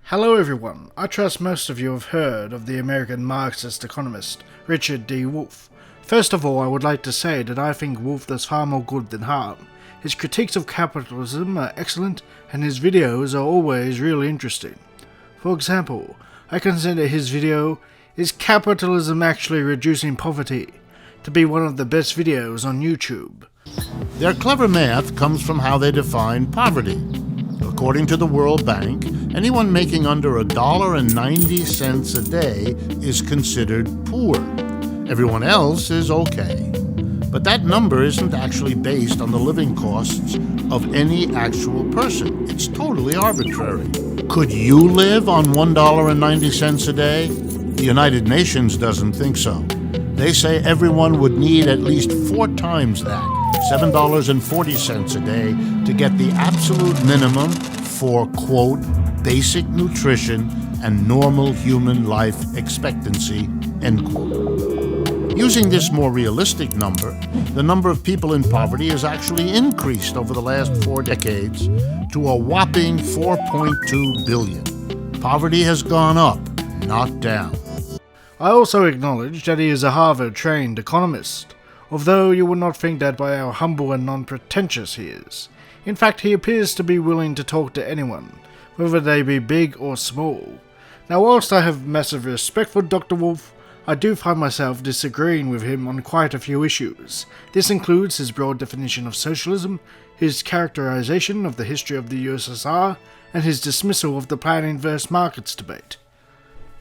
Hello everyone, I trust most of you have heard of the American Marxist economist Richard D. Wolff. First of all, I would like to say that I think Wolff does far more good than harm. His critiques of capitalism are excellent and his videos are always really interesting. For example, I consider his video, "Is Capitalism Actually Reducing Poverty?" to be one of the best videos on YouTube. Their clever math comes from how they define poverty. According to the World Bank, anyone making under $1.90 a day is considered poor. Everyone else is okay. But that number isn't actually based on the living costs of any actual person. It's totally arbitrary. Could you live on $1.90 a day? The United Nations doesn't think so. They say everyone would need at least 4 times that, $7.40 a day, to get the absolute minimum for, quote, basic nutrition and normal human life expectancy, end quote. Using this more realistic number, the number of people in poverty has actually increased over the last 4 decades to a whopping 4.2 billion. Poverty has gone up, not down. I also acknowledge that he is a Harvard-trained economist, although you would not think that by how humble and non-pretentious he is. In fact, he appears to be willing to talk to anyone, whether they be big or small. Now, whilst I have massive respect for Dr. Wolff, I do find myself disagreeing with him on quite a few issues. This includes his broad definition of socialism, his characterization of the history of the USSR, and his dismissal of the planning versus markets debate.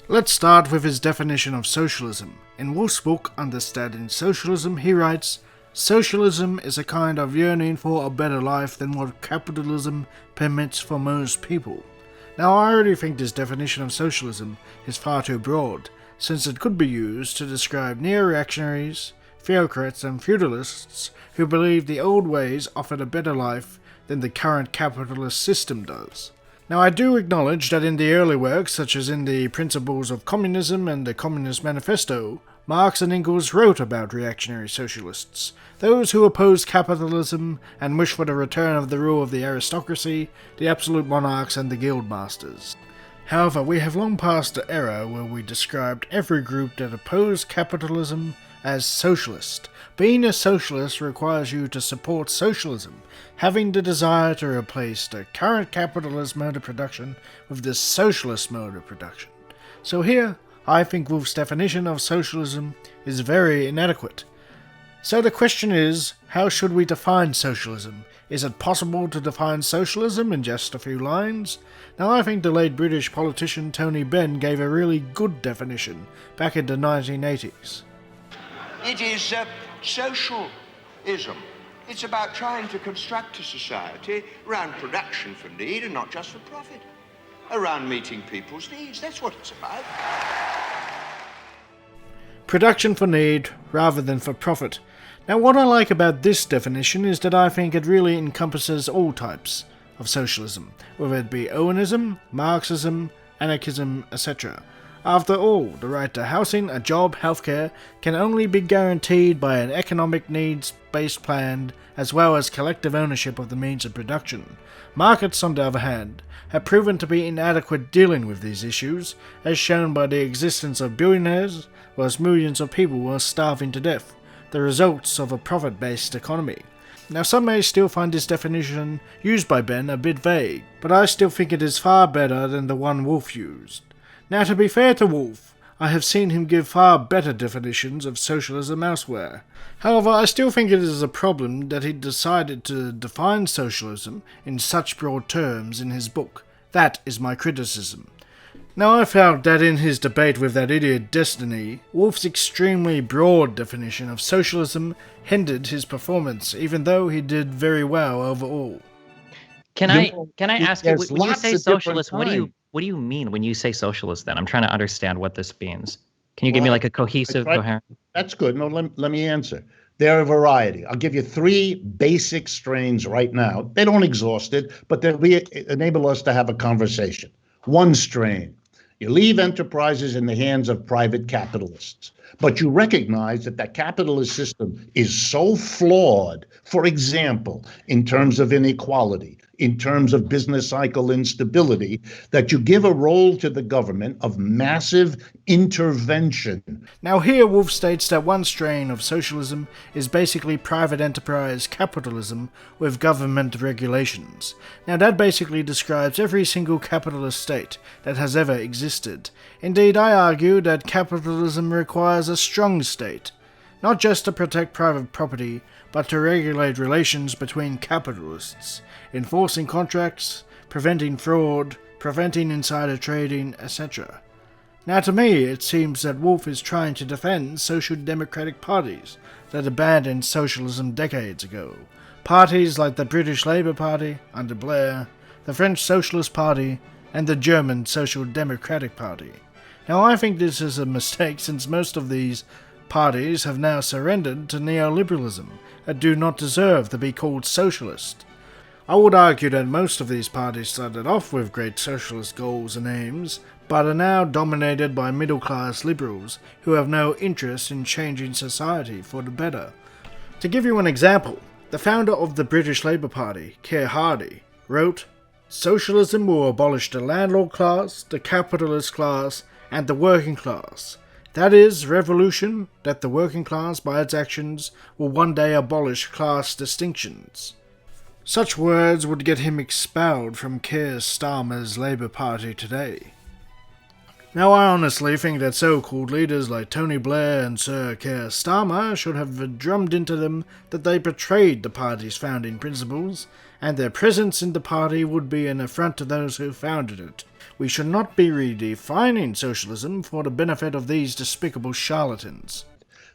Let's start with his definition of socialism. In Wolff's book, Understanding Socialism, he writes, "Socialism is a kind of yearning for a better life than what capitalism permits for most people." Now, I already think this definition of socialism is far too broad, since it could be used to describe neo-reactionaries, theocrats and feudalists who believe the old ways offered a better life than the current capitalist system does. Now, I do acknowledge that in the early works, such as in the Principles of Communism and the Communist Manifesto, Marx and Engels wrote about reactionary socialists, those who oppose capitalism and wish for the return of the rule of the aristocracy, the absolute monarchs and the guild masters. However, we have long passed the era where we described every group that opposed capitalism as socialist. Being a socialist requires you to support socialism, having the desire to replace the current capitalist mode of production with the socialist mode of production. So here, I think Wolff's definition of socialism is very inadequate. So the question is, how should we define socialism? Is it possible to define socialism in just a few lines? Now, I think the late British politician Tony Benn gave a really good definition back in the 1980s. It is socialism. It's about trying to construct a society around production for need and not just for profit. Around meeting people's needs. That's what it's about. Production for need rather than for profit. Now, what I like about this definition is that I think it really encompasses all types of socialism, whether it be Owenism, Marxism, anarchism, etc. After all, the right to housing, a job, healthcare can only be guaranteed by an economic needs-based plan as well as collective ownership of the means of production. Markets, on the other hand, have proven to be inadequate dealing with these issues, as shown by the existence of billionaires, whilst millions of people were starving to death, the results of a profit-based economy. Now, some may still find this definition used by Benn a bit vague, but I still think it is far better than the one Wolff used. Now, to be fair to Wolff, I have seen him give far better definitions of socialism elsewhere. However, I still think it is a problem that he decided to define socialism in such broad terms in his book. That is my criticism. Now, I felt that in his debate with that idiot Destiny, Wolff's extremely broad definition of socialism hindered his performance, even though he did very well overall. Can I ask you, There's when you lots say of different socialist, what kinds. do you mean when you say socialist then? I'm trying to understand what this means. Can you give me like a cohesive, coherent? That's good. No, let me answer. There are a variety. I'll give you 3 basic strains right now. They don't exhaust it, but they'll enable us to have a conversation. 1 strain. You leave enterprises in the hands of private capitalists, but you recognize that that capitalist system is so flawed, for example, in terms of inequality, in terms of business cycle instability, that you give a role to the government of massive intervention. Now here Wolff states that one strain of socialism is basically private enterprise capitalism with government regulations. Now that basically describes every single capitalist state that has ever existed. Indeed, I argue that capitalism requires a strong state, not just to protect private property, but to regulate relations between capitalists, enforcing contracts, preventing fraud, preventing insider trading, etc. Now to me, it seems that Wolff is trying to defend social democratic parties that abandoned socialism decades ago. Parties like the British Labour Party under Blair, the French Socialist Party, and the German Social Democratic Party. Now I think this is a mistake, since most of these parties have now surrendered to neoliberalism and do not deserve to be called socialist. I would argue that most of these parties started off with great socialist goals and aims, but are now dominated by middle-class liberals who have no interest in changing society for the better. To give you an example, the founder of the British Labour Party, Keir Hardie, wrote, "Socialism will abolish the landlord class, the capitalist class, and the working class. That is, revolution, that the working class by its actions will one day abolish class distinctions." Such words would get him expelled from Keir Starmer's Labour Party today. Now I honestly think that so-called leaders like Tony Blair and Sir Keir Starmer should have drummed into them that they betrayed the party's founding principles, and their presence in the party would be an affront to those who founded it. We should not be redefining socialism for the benefit of these despicable charlatans.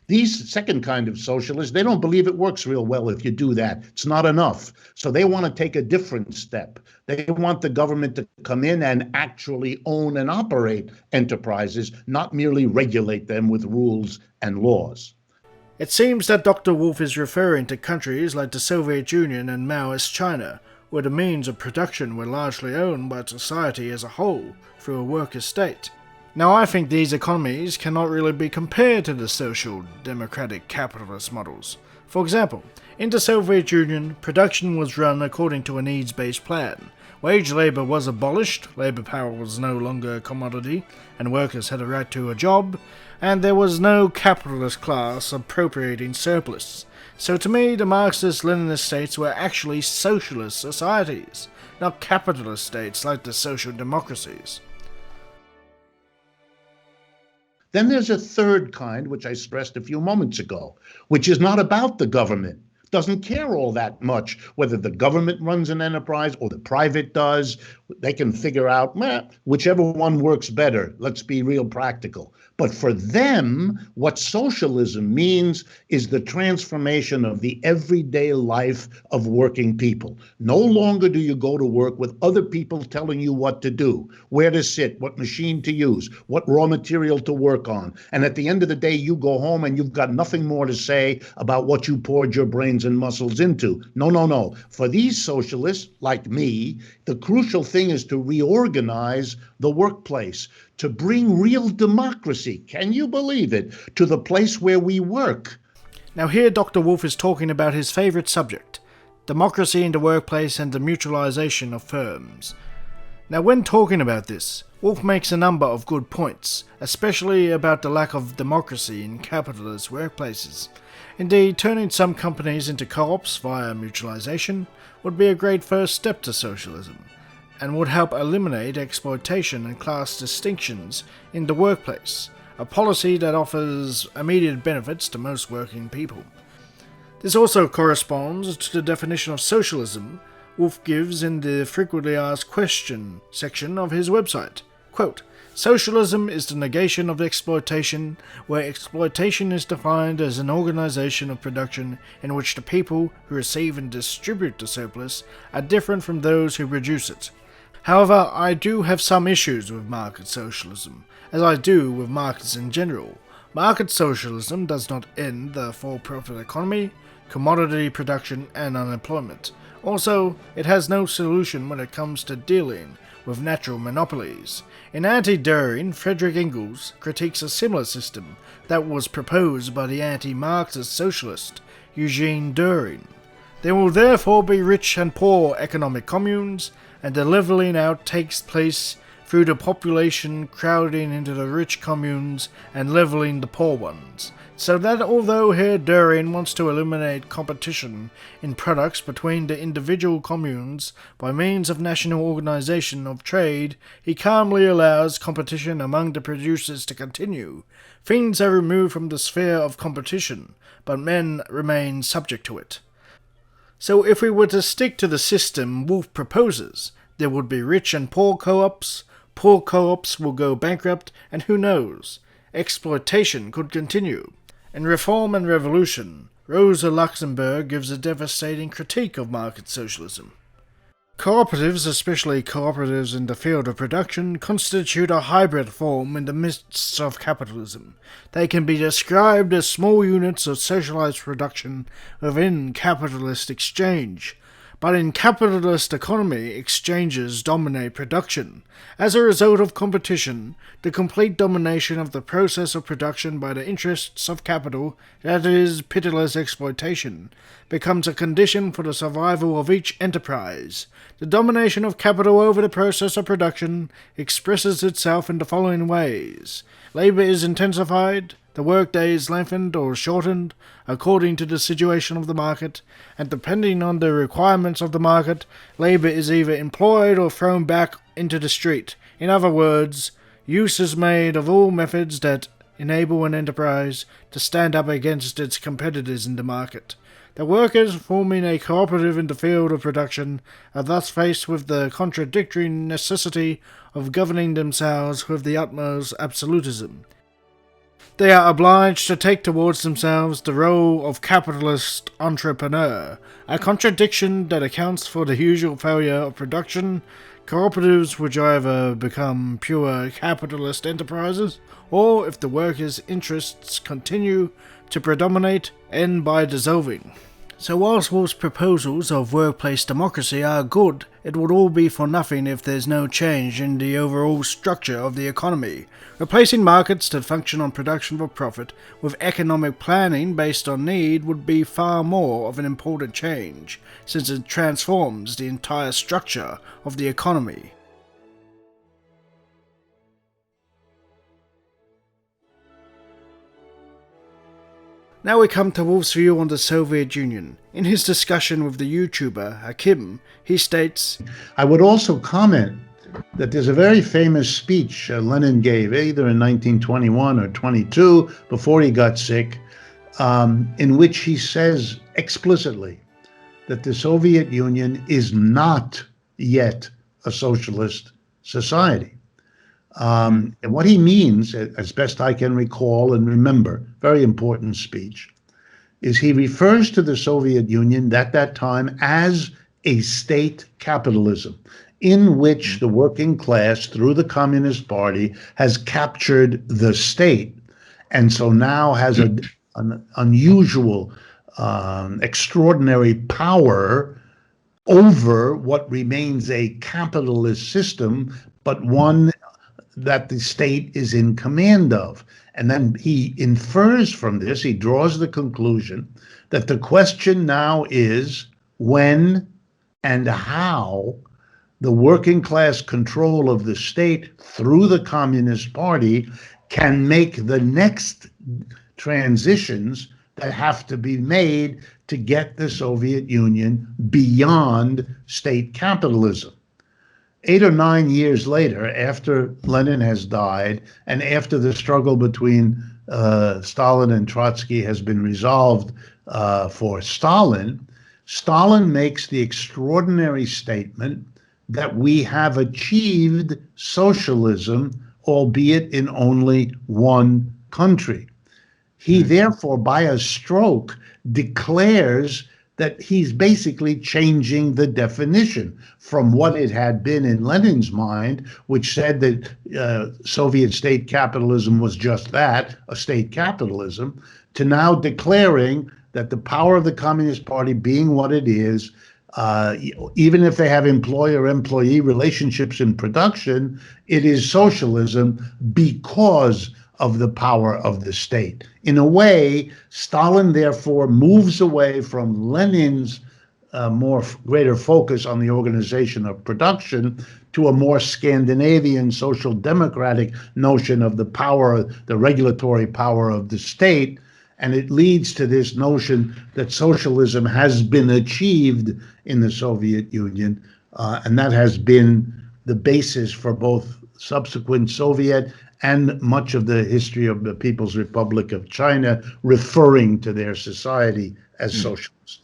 These second kind of socialists, they don't believe it works real well if you do that. It's not enough. So they want to take a different step. They want the government to come in and actually own and operate enterprises, not merely regulate them with rules and laws. It seems that Dr. Wolff is referring to countries like the Soviet Union and Maoist China, where the means of production were largely owned by society as a whole through a worker state. Now I think these economies cannot really be compared to the social democratic capitalist models. For example, in the Soviet Union, production was run according to a needs-based plan. Wage labour was abolished, labour power was no longer a commodity, and workers had a right to a job, and there was no capitalist class appropriating surplus. So to me, the Marxist-Leninist states were actually socialist societies, not capitalist states like the social democracies. Then there's a third kind, which I stressed a few moments ago, which is not about the government. Doesn't care all that much whether the government runs an enterprise or the private does. They can figure out, whichever one works better. Let's be real practical. But for them, what socialism means is the transformation of the everyday life of working people. No longer do you go to work with other people telling you what to do, where to sit, what machine to use, what raw material to work on. And at the end of the day, you go home and you've got nothing more to say about what you poured your brains and muscles into. No, no, no. For these socialists, like me, the crucial thing is to reorganize the workplace, to bring real democracy, can you believe it, to the place where we work. Now here Dr. Wolff is talking about his favourite subject, democracy in the workplace and the mutualisation of firms. Now when talking about this, Wolff makes a number of good points, especially about the lack of democracy in capitalist workplaces. Indeed, turning some companies into co-ops via mutualisation would be a great first step to socialism, and would help eliminate exploitation and class distinctions in the workplace, a policy that offers immediate benefits to most working people. This also corresponds to the definition of socialism Wolff gives in the frequently asked question section of his website. Quote, "Socialism is the negation of exploitation, where exploitation is defined as an organization of production in which the people who receive and distribute the surplus are different from those who produce it." However, I do have some issues with market socialism, as I do with markets in general. Market socialism does not end the for-profit economy, commodity production, and unemployment. Also, it has no solution when it comes to dealing with natural monopolies. In Anti-Düring, Friedrich Engels critiques a similar system that was proposed by the anti-Marxist socialist Eugene Düring. There will therefore be rich and poor economic communes, and the levelling out takes place through the population crowding into the rich communes and levelling the poor ones. So that although Herr Düring wants to eliminate competition in products between the individual communes by means of national organization of trade, he calmly allows competition among the producers to continue. Things are removed from the sphere of competition, but men remain subject to it. So if we were to stick to the system Wolff proposes, there would be rich and poor co-ops will go bankrupt, and who knows, exploitation could continue. In Reform and Revolution, Rosa Luxemburg gives a devastating critique of market socialism. Cooperatives, especially cooperatives in the field of production, constitute a hybrid form in the midst of capitalism. They can be described as small units of socialized production within capitalist exchange. But in capitalist economy, exchanges dominate production. As a result of competition, the complete domination of the process of production by the interests of capital, that is, pitiless exploitation, becomes a condition for the survival of each enterprise. The domination of capital over the process of production expresses itself in the following ways. Labor is intensified, the workday is lengthened or shortened according to the situation of the market, and depending on the requirements of the market, labor is either employed or thrown back into the street. In other words, use is made of all methods that enable an enterprise to stand up against its competitors in the market. The workers forming a cooperative in the field of production are thus faced with the contradictory necessity of governing themselves with the utmost absolutism. They are obliged to take towards themselves the role of capitalist entrepreneur, a contradiction that accounts for the usual failure of production. Cooperatives which either become pure capitalist enterprises, or, if the workers' interests continue to predominate, end by dissolving. So whilst Wolff's proposals of workplace democracy are good, it would all be for nothing if there's no change in the overall structure of the economy. Replacing markets that function on production for profit with economic planning based on need would be far more of an important change, since it transforms the entire structure of the economy. Now we come to Wolff's view on the Soviet Union. In his discussion with the YouTuber Hakim, he states, I would also comment that there's a very famous speech Lenin gave either in 1921 or 22 before he got sick, in which he says explicitly that the Soviet Union is not yet a socialist society. And what he means, as best I can recall and remember, very important speech, is he refers to the Soviet Union at that time as a state capitalism, in which the working class, through the Communist Party, has captured the state, and so now has an unusual, extraordinary power over what remains a capitalist system, but one that the state is in command of. And then he infers from this, he draws the conclusion that the question now is when and how the working class control of the state through the Communist Party can make the next transitions that have to be made to get the Soviet Union beyond state capitalism. 8 or 9 years later, after Lenin has died, and after the struggle between Stalin and Trotsky has been resolved for Stalin, Stalin makes the extraordinary statement that we have achieved socialism, albeit in only one country. He therefore, by a stroke, declares that he's basically changing the definition from what it had been in Lenin's mind, which said that Soviet state capitalism was just that, a state capitalism, to now declaring that the power of the Communist Party being what it is, even if they have employer-employee relationships in production, it is socialism because of the power of the state. In a way, Stalin therefore moves away from Lenin's greater focus on the organization of production to a more Scandinavian social democratic notion of the power, the regulatory power of the state. And it leads to this notion that socialism has been achieved in the Soviet Union, and that has been the basis for both subsequent Soviet and much of the history of the People's Republic of China, referring to their society as socialist.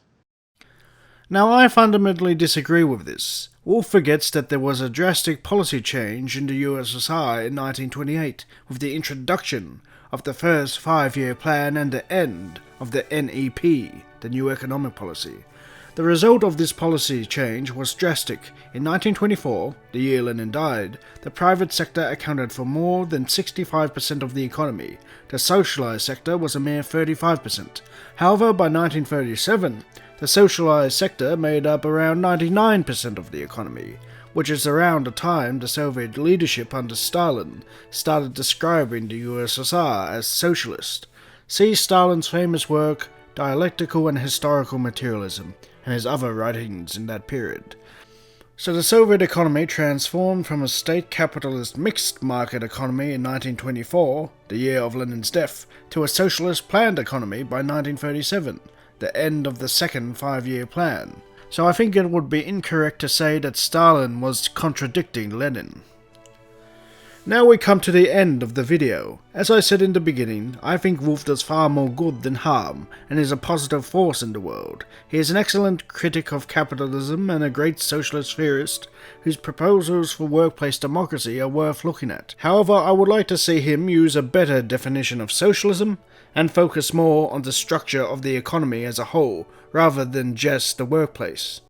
Now, I fundamentally disagree with this. Wolff forgets that there was a drastic policy change in the USSR in 1928 with the introduction of the first 5-year plan and the end of the NEP, the New Economic Policy. The result of this policy change was drastic. In 1924, the year Lenin died, the private sector accounted for more than 65% of the economy. The socialized sector was a mere 35%. However, by 1937, the socialized sector made up around 99% of the economy, which is around the time the Soviet leadership under Stalin started describing the USSR as socialist. See Stalin's famous work, Dialectical and Historical Materialism, and his other writings in that period. So the Soviet economy transformed from a state capitalist mixed market economy in 1924, the year of Lenin's death, to a socialist planned economy by 1937, the end of the second 5-year plan. So I think it would be incorrect to say that Stalin was contradicting Lenin. Now we come to the end of the video. As I said in the beginning, I think Wolff does far more good than harm, and is a positive force in the world. He is an excellent critic of capitalism and a great socialist theorist, whose proposals for workplace democracy are worth looking at. However, I would like to see him use a better definition of socialism, and focus more on the structure of the economy as a whole, rather than just the workplace.